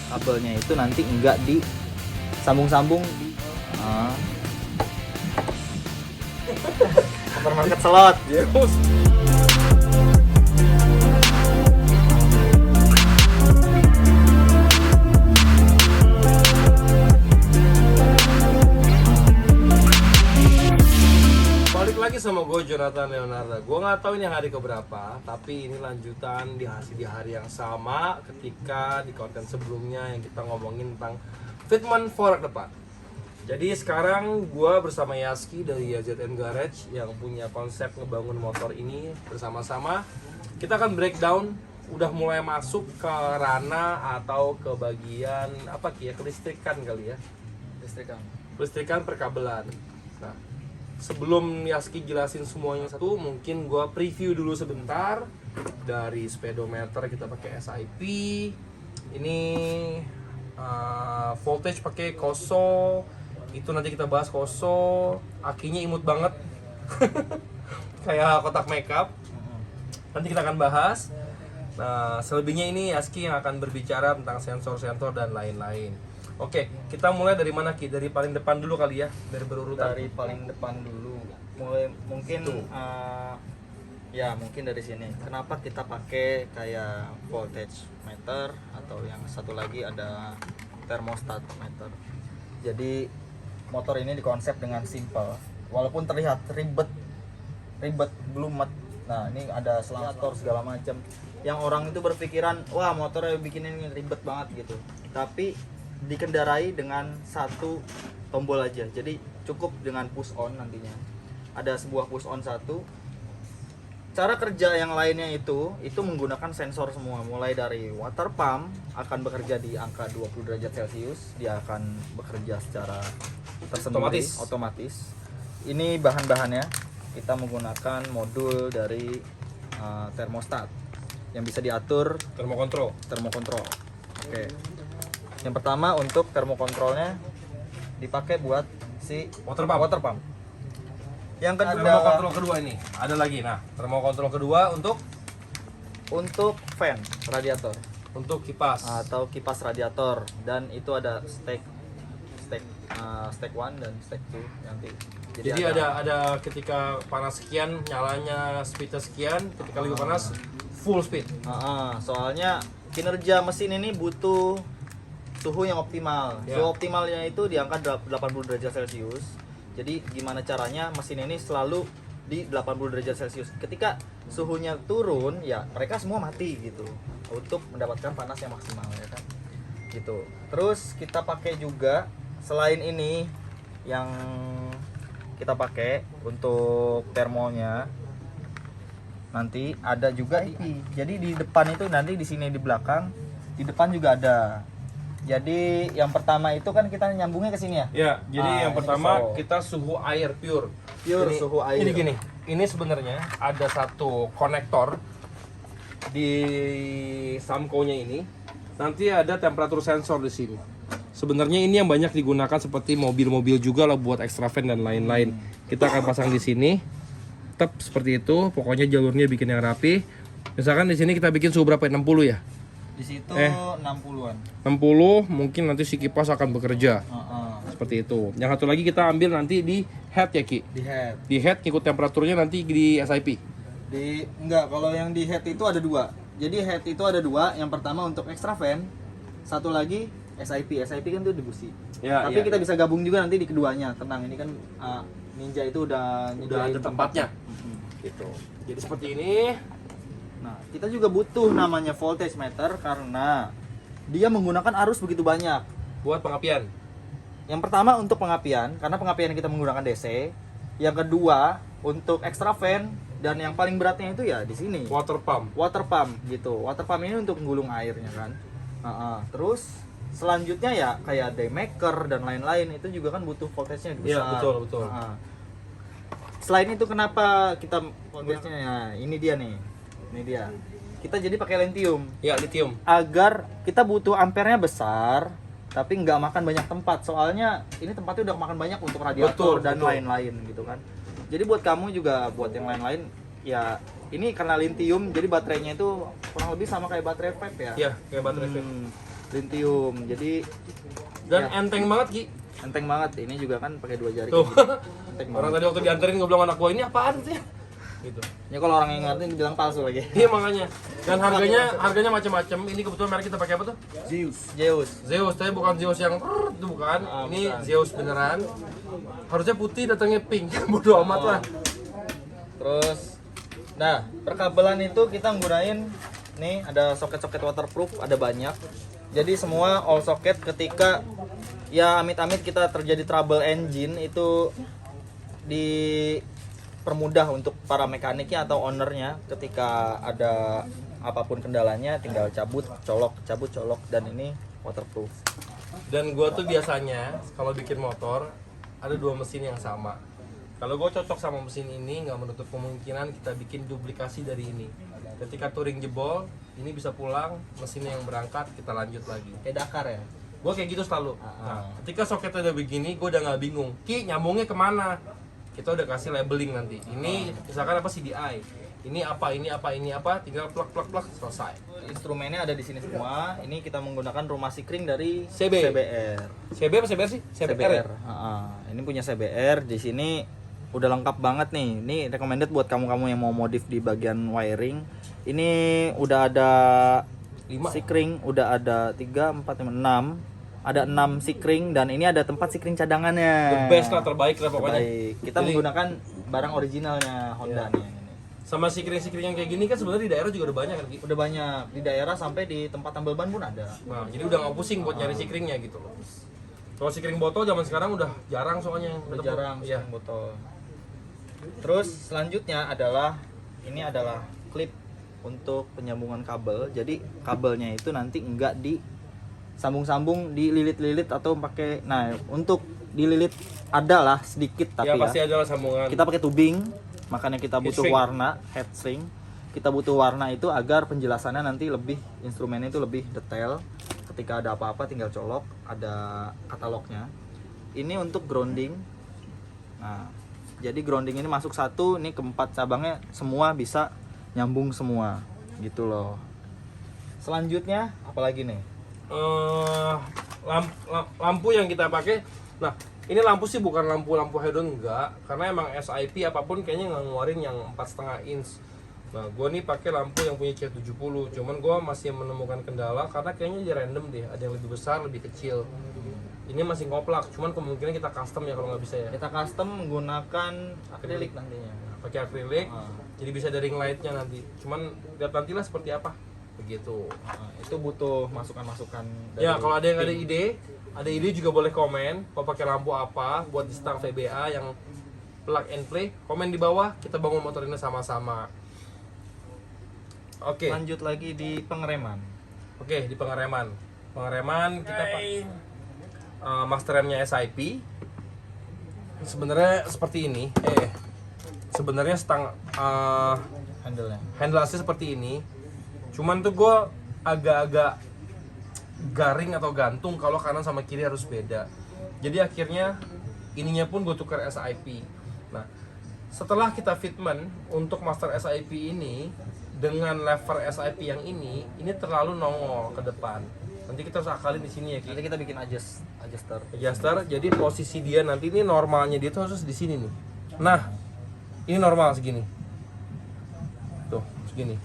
kabelnya itu nanti enggak disambung-sambung di supermarket slot. Balik lagi sama gue Jonathan Leonardo. Gue nggak tahu ini hari keberapa, tapi ini lanjutan di hari yang sama ketika di konten sebelumnya yang kita ngomongin tentang fitment fork depan. Jadi sekarang gue bersama Yaski dari YZN Garage yang punya konsep ngebangun motor ini bersama-sama. Kita akan breakdown, udah mulai masuk ke ranah atau ke bagian apa ya, kelistrikan kali ya. Kelistrikan perkabelan. Nah, sebelum Yaski jelasin semuanya satu, mungkin gua preview dulu sebentar. Dari speedometer kita pakai SIP. Ini voltage pakai Koso. Itu nanti kita bahas Koso. Akinya imut banget. Kayak kotak makeup. Nanti kita akan bahas. Nah, selebihnya ini Yaski yang akan berbicara tentang sensor-sensor dan lain-lain. Oke, kita mulai dari mana Ki? Dari paling depan dulu kali ya, dari berurutan. Dari paling depan dulu. Mulai mungkin ya mungkin dari sini. Kenapa kita pakai kayak voltage meter atau yang satu lagi ada thermostat meter. Jadi motor ini dikonsep dengan simple. Walaupun terlihat ribet, blumet. Nah, ini ada selangor segala macam. Yang orang itu berpikiran, wah motornya bikinin ribet banget gitu. Tapi dikendarai dengan satu tombol aja, jadi cukup dengan push on. Nantinya ada sebuah push on satu. Cara kerja yang lainnya itu menggunakan sensor semua, mulai dari water pump akan bekerja di angka 20 derajat Celcius, dia akan bekerja secara tersendiri otomatis. Ini bahan-bahannya kita menggunakan modul dari thermostat yang bisa diatur Termokontrol. Oke. Yang pertama untuk termokontrolnya dipakai buat si Water pump. Yang kedua Termokontrol kedua ini ada lagi. Nah, termokontrol kedua untuk fan radiator untuk kipas. atau kipas radiator, dan itu ada stake 1 dan stake 2 nanti. Jadi ada ketika panas sekian nyalanya speednya sekian, ketika lagi panas full speed. Soalnya kinerja mesin ini butuh suhu yang optimal. Ya. Suhu optimalnya itu di angka 80 derajat Celcius. Jadi gimana caranya mesin ini selalu di 80 derajat Celcius. Ketika suhunya turun, ya mereka semua mati gitu. Untuk mendapatkan panas yang maksimal, ya kan. Gitu. Terus kita pakai juga selain ini yang kita pakai untuk termonya, nanti ada juga IP. Jadi di depan itu nanti di sini di belakang, di depan juga ada. Jadi yang pertama itu kan kita nyambungnya ke sini ya. Ya, jadi yang ini pertama Koso. kita suhu air pure. Pure Ini- suhu air. Ini gini, ini sebenarnya ada satu konektor di Samco-nya ini. Nanti ada temperatur sensor di sini. Sebenarnya ini yang banyak digunakan seperti mobil-mobil juga lah buat extra fan dan lain-lain. Kita akan pasang di sini. Tetap seperti itu, pokoknya jalurnya bikin yang rapi. Misalkan di sini kita bikin suhu berapa? 60 ya? Di situ 60-an. 60, mungkin nanti si kipas akan bekerja. Seperti itu. Yang satu lagi kita ambil nanti di head ya Ki. Di head. Di head ngikut temperaturnya nanti di SIP. Kalau yang di head itu ada 2. Jadi head itu ada 2. Yang pertama untuk extra fan, satu lagi SIP. SIP kan itu di busi. Ya, Tapi iya. kita bisa gabung juga nanti di keduanya. Tenang, ini kan Ninja itu udah ada tempatnya. Gitu. Jadi seperti ini. Nah, kita juga butuh namanya voltage meter karena dia menggunakan arus begitu banyak. Buat pengapian. Yang pertama untuk pengapian, karena pengapian kita menggunakan DC. Yang kedua untuk extra fan, dan yang paling beratnya itu ya di sini. Water pump. Water pump gitu. Water pump ini untuk menggulung airnya kan. Terus selanjutnya ya kayak daymaker dan lain-lain itu juga kan butuh voltage-nya besar. Iya, betul. Selain itu kenapa kita voltage-nya ya, ini dia nih. Ini dia. Kita jadi pakai lithium Ya, lithium. agar kita butuh ampernya besar tapi nggak makan banyak tempat. Soalnya ini tempatnya udah makan banyak untuk radiator dan lain-lain gitu kan. Jadi buat kamu juga buat yang lain-lain ya, ini karena lithium jadi baterainya itu kurang lebih sama kayak baterai vape ya. Iya, kayak baterai vape. Litium. Jadi Dan ya, enteng banget Ki. enteng banget. Ini juga kan pakai 2 jari. Tuh. kayak gini. Enteng Orang banget. tadi waktu dianterin gue bilang anak gue ini apaan sih? Gitu. Ya kalau orang yang ngerti dibilang palsu lagi. Iya makanya. Dan harganya macam-macam. Ini kebetulan merek kita pakai apa tuh? Zeus. Zeus, tapi bukan Zeus yang itu bukan. Ini bukan. Zeus beneran. Harusnya putih datangnya pink. Bodoh amat lah. Terus, nah perkabelan itu kita nggunain nih ada soket-soket waterproof, ada banyak. Jadi semua all socket ketika ya amit-amit kita terjadi trouble engine itu dipermudah untuk para mekaniknya atau ownernya ketika ada apapun kendalanya tinggal cabut, colok dan ini waterproof. Dan gua tuh biasanya kalau bikin motor ada 2 mesin yang sama. Kalau gue cocok sama mesin ini, nggak menutup kemungkinan kita bikin duplikasi dari ini. Ketika touring jebol, ini bisa pulang, mesinnya yang berangkat, kita lanjut lagi. Kayak Dakar ya. Gue kayak gitu selalu. Nah, ketika soketnya udah begini, gue udah nggak bingung. Ki, nyambungnya kemana? Kita udah kasih labeling nanti. Ini misalkan apa CDI. Ini apa, tinggal plak, selesai. Instrumennya ada di sini semua. Ini kita menggunakan rumah sikring dari CB. CBR. CB apa CBR sih? CBR. Ya? Ini punya CBR. Di sini udah lengkap banget nih. Ini recommended buat kamu-kamu yang mau modif di bagian wiring. Ini udah ada 5 sikring, udah ada 3, 4, 5, 6. Ada 6 sikring dan ini ada tempat sikring cadangannya. The best lah, terbaik lah pokoknya. Terbaik. Kita Jadi- menggunakan barang originalnya Honda nih yang ini. Sama sikring-sikring yang kayak gini kan sebenarnya di daerah juga udah banyak kan Ki? Udah banyak di daerah sampai di tempat tambal ban pun ada. Nah, jadi udah nggak pusing buat nyari sikringnya gitu loh. Kalau sikring botol zaman sekarang udah jarang soalnya. Udah jarang Iya. sikring botol. Terus selanjutnya adalah ini adalah klip untuk penyambungan kabel. Jadi kabelnya itu nanti enggak disambung-sambung, dililit-lilit atau pakai. Nah, untuk dililit adalah sedikit tapi Ya ya. pasti ada lah sambungan. Kita pakai tubing, makanya kita butuh Heatsink. warna, heatsink. Kita butuh warna itu agar penjelasannya nanti lebih, instrumennya itu lebih detail. Ketika ada apa-apa tinggal colok, ada katalognya. Ini untuk grounding. Nah, jadi grounding ini masuk satu, ini keempat cabangnya semua bisa nyambung semua, gitu loh. Selanjutnya apalagi nih? Lampu yang kita pakai. Nah, ini lampu sih bukan lampu hedon enggak, karena emang SIP apapun kayaknya nggak ngeluarin yang 4,5 inch. Nah, gue nih pakai lampu yang punya C70, cuman gue masih menemukan kendala karena kayaknya dia random deh, ada yang lebih besar, lebih kecil. Ini masih ngoplak, cuman kemungkinan kita custom ya kalau nggak bisa ya. Kita custom menggunakan akrilik nantinya. Pakai akrilik, jadi bisa ada ring lightnya nanti. Cuman lihat nantilah seperti apa, begitu. Nah, itu butuh masukan-masukan Ya kalau ada yang tim. ada ide juga boleh komen. Mau pakai lampu apa buat di stang VBA yang plug and play, komen di bawah. Kita bangun motor ini sama-sama. Oke, Lanjut lagi di pengereman. di pengereman. Pengereman kita pakai master remnya SIP. Sebenarnya seperti ini. Sebenarnya stang Handle-nya. handle AC seperti ini. Cuman tuh gue agak-agak garing atau gantung kalau kanan sama kiri harus beda. Jadi akhirnya ininya pun gue tukar SIP. Nah, setelah kita fitment untuk master SIP ini dengan lever SIP yang ini terlalu nongol ke depan. Nanti kita harus akalin di sini ya, Ki. Nanti kita bikin adjuster. Adjuster, jadi posisi dia nanti ini normalnya dia tuh harus di sini nih. Nah, ini normal segini. Tuh, segini.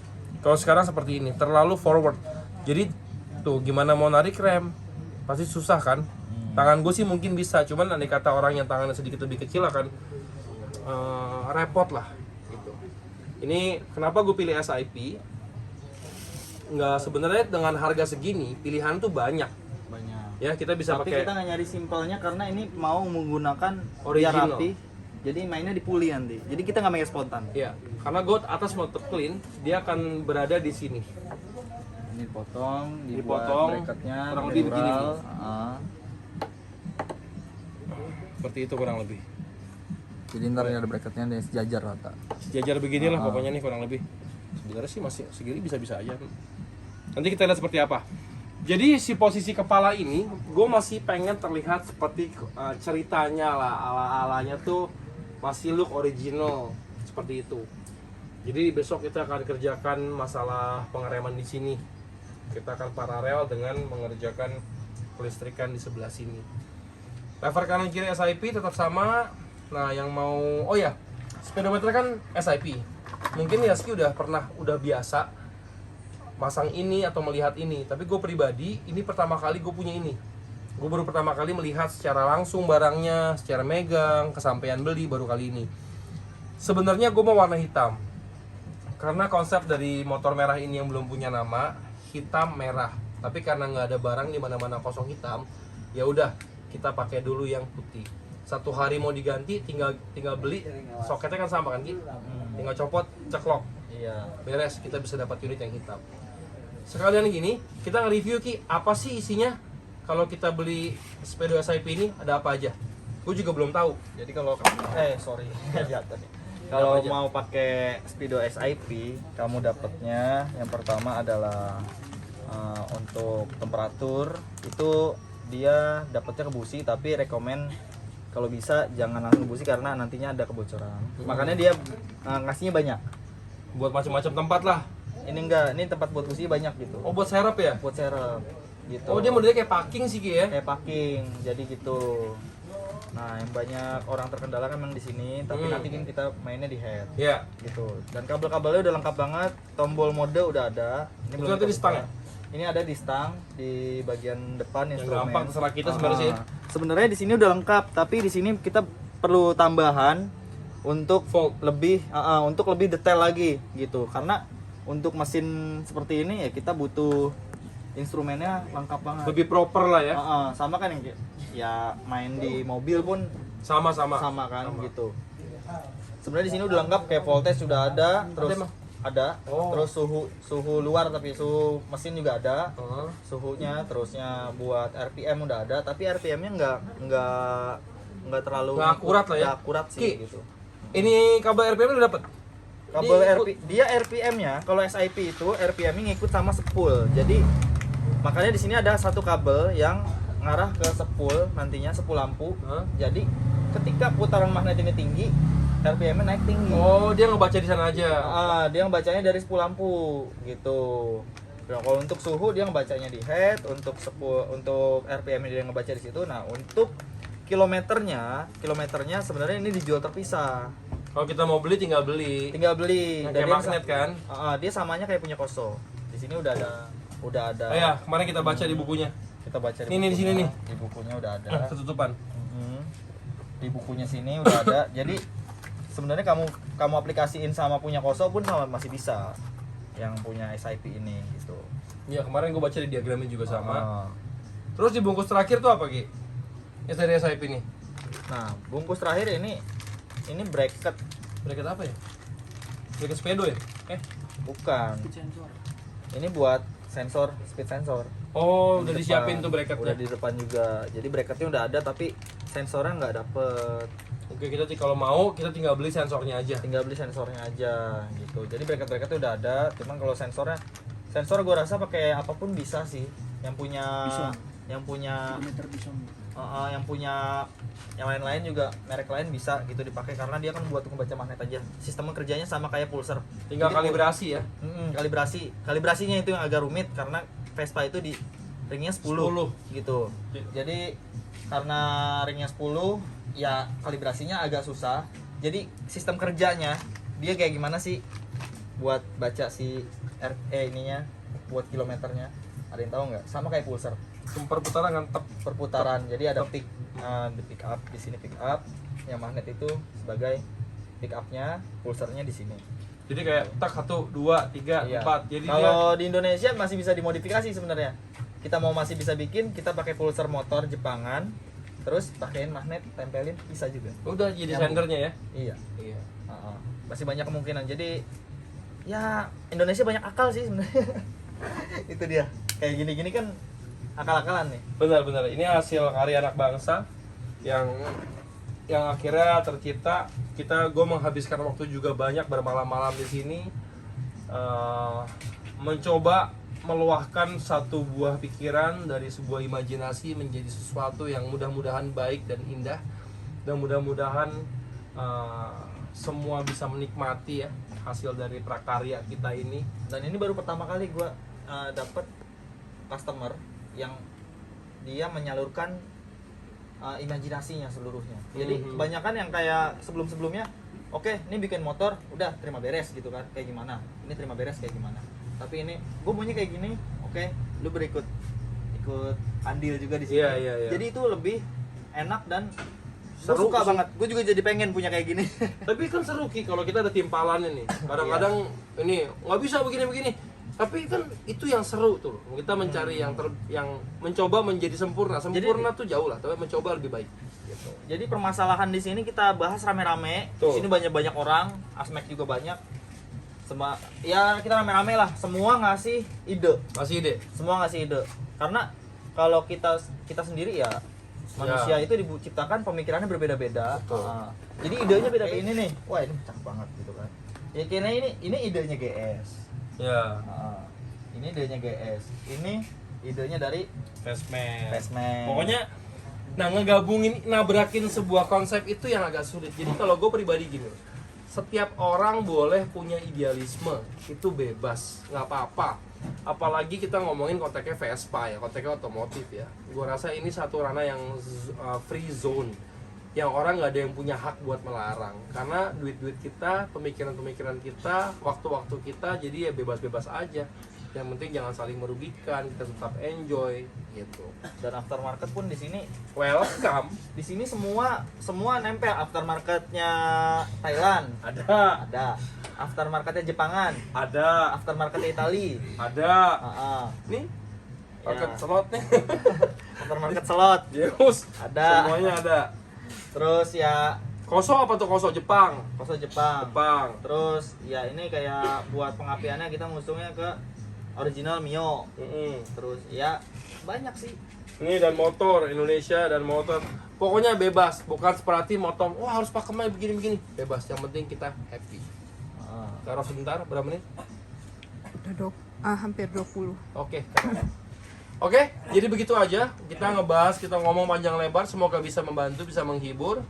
Kalau sekarang seperti ini, terlalu forward. Jadi tuh gimana mau narik rem? Pasti susah kan? Tangan gue sih mungkin bisa, cuman andai kata orang yang tangannya sedikit lebih kecil akan repot lah gitu. Ini kenapa gue pilih SIP? Nggak, sebenarnya dengan harga segini pilihan tuh banyak. Banyak. Ya, kita bisa Tapi pakai kita nggak nyari simpelnya karena ini mau menggunakan biar Original. rapi. Jadi mainnya di puli nanti. Jadi kita nggak pakai spontan. ya, karena gue atas mau tetap clean, dia akan berada di sini. Ini dipotong, Dipotong, bracketnya, kurang lebih begini nih. Seperti itu kurang lebih. Jadi ntar ini ada bracketnya nih sejajar rata. Sejajar beginilah pokoknya nih kurang lebih. Sebenarnya sih masih segini bisa-bisa aja. Nanti kita lihat seperti apa. Jadi si posisi kepala ini, gue masih pengen terlihat seperti ceritanya lah, ala-alanya tuh masih look original seperti itu. Jadi besok kita akan kerjakan masalah pengereman di sini. Kita akan paralel dengan mengerjakan kelistrikan di sebelah sini. Lever kanan kiri SIP tetap sama. Nah, yang mau, oh ya, speedometer kan SIP. Mungkin Yaski udah biasa pasang ini atau melihat ini. Tapi gue pribadi, ini pertama kali gue punya ini. Gue baru pertama kali melihat secara langsung barangnya, secara megang, kesampaian beli baru kali ini. Sebenarnya gue mau warna hitam. Karena konsep dari motor merah ini yang belum punya nama, hitam merah. Tapi karena nggak ada barang di mana-mana kosong hitam, ya udah kita pakai dulu yang putih. 1 hari mau diganti, tinggal beli, soketnya kan sama kan Ki? Tinggal copot, ceklok, Iya. beres, kita bisa dapat unit yang hitam. Sekalian gini, kita nge-review Ki, apa sih isinya kalau kita beli Speedo SIP ini, ada apa aja? Gue juga belum tahu. Jadi kalau sorry jatuh nih. Kalau mau pakai Speedo SIP, kamu dapatnya yang pertama adalah untuk temperatur itu dia dapatnya ke busi, tapi rekomen kalau bisa jangan langsung busi karena nantinya ada kebocoran. Makanya dia ngasihnya banyak. Buat macam-macam tempat lah. Ini enggak, ini tempat buat busi banyak gitu. Oh, buat serep ya? Buat serep gitu. Oh, dia modelnya kayak packing sih Ki ya? Kayak packing, jadi gitu. Nah, yang banyak orang terkendala kan memang di sini, tapi nanti kan kita mainnya di head. Iya. Gitu. Dan kabel-kabelnya udah lengkap banget, tombol mode udah ada. Ini Itu belum nanti di kita stang buka. Ini ada di stang di bagian depan Yang instrumen. gampang terserah kita sebenarnya sih. Sebenarnya di sini udah lengkap, tapi di sini kita perlu tambahan untuk Volt. untuk lebih detail lagi gitu. Karena untuk mesin seperti ini ya kita butuh instrumennya lengkap banget. Lebih proper lah ya. Sama kan yang ya main di mobil pun Sama-sama. sama kan gitu. Sebenarnya di sini udah lengkap, kayak voltage sudah ada, terus emang? ada, Oh. terus suhu luar, tapi suhu mesin juga ada, Heeh. suhunya, terusnya buat RPM udah ada, tapi RPM-nya nggak terlalu Nggak akurat lah ya. nggak akurat sih Ki, gitu. Ini kabel RPM udah dapet? Kabel Ini dia RPM-nya kalau SIP itu RPM-nya ngikut sama spool. Jadi makanya di sini ada satu kabel yang ngarah ke spool, nantinya spool lampu. Hah? Jadi ketika putaran magnet ini tinggi, RPM-nya naik tinggi. Oh, dia ngebaca di sana aja. Dia ngebacanya dari spool lampu gitu. Nah, kalau untuk suhu dia ngebacanya di head, untuk RPM dia ngebaca di situ. Nah, untuk kilometernya sebenarnya ini dijual terpisah. Kalau kita mau beli tinggal beli. Tinggal beli. Yang Dan kayak dia magnet kan? dia samanya kayak punya Koso. Di sini udah ada Oh ya, kemarin kita baca di bukunya. kita baca di Ini, di sini nih. Di bukunya udah ada. Ketutupan. Di bukunya sini udah ada. Jadi sebenarnya kamu aplikasiin sama punya Koso pun sama masih bisa. Yang punya SIP ini gitu. Iya, kemarin gue baca di diagramnya juga sama. Ah. Terus di bungkus terakhir tuh apa Ki? Yang dari SIP ini. Nah, bungkus terakhir ini bracket. Bracket apa ya? Bracket speedo ya? Bukan. Ini buat sensor, speed sensor. Oh, Di udah depan. disiapin tuh Udah bracketnya. di depan juga. Jadi bracketnya udah ada tapi sensornya nggak dapet. Oke, kita kalau mau kita tinggal beli sensornya aja. Tinggal beli sensornya aja gitu. Jadi bracket-bracketnya udah ada. Cuman kalau sensor gue rasa pakai apapun bisa sih. Yang punya yang lain-lain juga merek lain bisa gitu dipakai karena dia kan buat ngebaca magnet aja. Sistem kerjanya sama kayak pulser. Tinggal Jadi, kalibrasi ya. Kalibrasinya itu yang agak rumit karena Vespa itu di ringnya 10 gitu. Jadi karena ringnya 10 ya kalibrasinya agak susah. Jadi sistem kerjanya dia kayak gimana sih buat baca si ininya buat kilometernya. Ada yang tahu nggak? Sama kayak pulser. Perputaran kan Perputaran. Jadi ada pick di pick up di sini pick up. Yang magnet itu sebagai pick up-nya, pulsernya di sini. Jadi kayak tak 1 2 3 Iya. 4. Jadi Kalau di Indonesia masih bisa dimodifikasi sebenarnya. Kita mau masih bisa bikin, kita pakai pulser motor Jepangan, terus pakein magnet, tempelin bisa juga. udah jadi sendernya ya. Iya. Iya. Masih banyak kemungkinan. Jadi ya Indonesia banyak akal sih sebenarnya. Itu dia. Kayak gini-gini kan akal-akalan nih. Benar-benar. Ini hasil karya anak bangsa yang akhirnya tercipta. Gue menghabiskan waktu juga banyak bermalam-malam di sini mencoba meluahkan satu buah pikiran dari sebuah imajinasi menjadi sesuatu yang mudah-mudahan baik dan indah, dan mudah-mudahan semua bisa menikmati ya hasil dari prakarya kita ini. Dan ini baru pertama kali gua dapet customer yang dia menyalurkan imajinasinya seluruhnya. Jadi kebanyakan yang kayak sebelum-sebelumnya, oke, ini bikin motor, udah terima beres gitu kan, kayak gimana? Ini terima beres kayak gimana? Tapi ini, gue maunya kayak gini, oke, lu ikut andil juga di sini. Iya. Jadi itu lebih enak dan gue Seru suka sih. banget. Gue juga jadi pengen punya kayak gini. Tapi kan seru Ki kalau kita ada timpalannya nih. Kadang-kadang ini nggak bisa begini-begini. Tapi kan itu yang seru tuh. Kita mencari yang mencoba menjadi sempurna. Sempurna tuh jauh lah, tapi mencoba lebih baik. Gitu. Jadi permasalahan di sini kita bahas rame-rame. Di Tuh. sini banyak orang, Asmek juga banyak. Ya kita rame-rame lah. Semua ngasih ide. Masih ide. Semua ngasih ide. Karena kalau kita sendiri ya manusia itu diciptakan pemikirannya berbeda-beda. Betul. Jadi idenya beda-beda ini nih. Wah, ini cakep banget gitu kan. Ya kira ini idenya GS. Ya. Ini idenya GS. Ini idenya dari Fastman. Pokoknya ngegabungin, nabrakin sebuah konsep itu yang agak sulit. Jadi kalau gue pribadi gini, setiap orang boleh punya idealisme, itu bebas, nggak apa-apa. Apalagi kita ngomongin konteksnya Vespa ya, konteksnya otomotif ya. Gue rasa ini satu ranah yang free zone, yang orang nggak ada yang punya hak buat melarang. Karena duit-duit kita, pemikiran-pemikiran kita, waktu-waktu kita, jadi ya bebas-bebas aja. Yang penting jangan saling merugikan, kita tetap enjoy gitu. Dan aftermarket pun di sini Welcome. di sini semua nempel. Aftermarketnya Thailand ada, aftermarketnya Jepangan, Ada. aftermarketnya Itali, Ada. Nih, paket Ya. slotnya. aftermarket slot Yeus. ada. Semuanya ada. Terus ya Koso apa tuh koso? Jepang. Koso Jepang. Jepang. Terus ya ini kayak buat pengapiannya kita ngusungnya ke original Mio. Terus ya banyak sih. Ini dan motor Indonesia dan motor. Pokoknya bebas, bukan seperti motor. Wah, harus pakemnya begini-begini. Bebas, yang penting kita happy. Taruh sebentar, berapa menit? Udah hampir 20. Oke, Oke, jadi begitu aja. Kita ngebahas, kita ngomong panjang lebar. Semoga bisa membantu, bisa menghibur.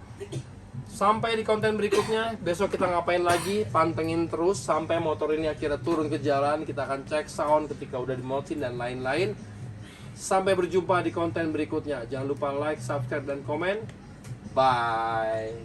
Sampai di konten berikutnya. Besok kita ngapain lagi? Pantengin terus sampai motor ini akhirnya turun ke jalan. Kita akan cek sound ketika udah dimotin dan lain-lain. Sampai berjumpa di konten berikutnya. Jangan lupa like, subscribe, dan komen. Bye.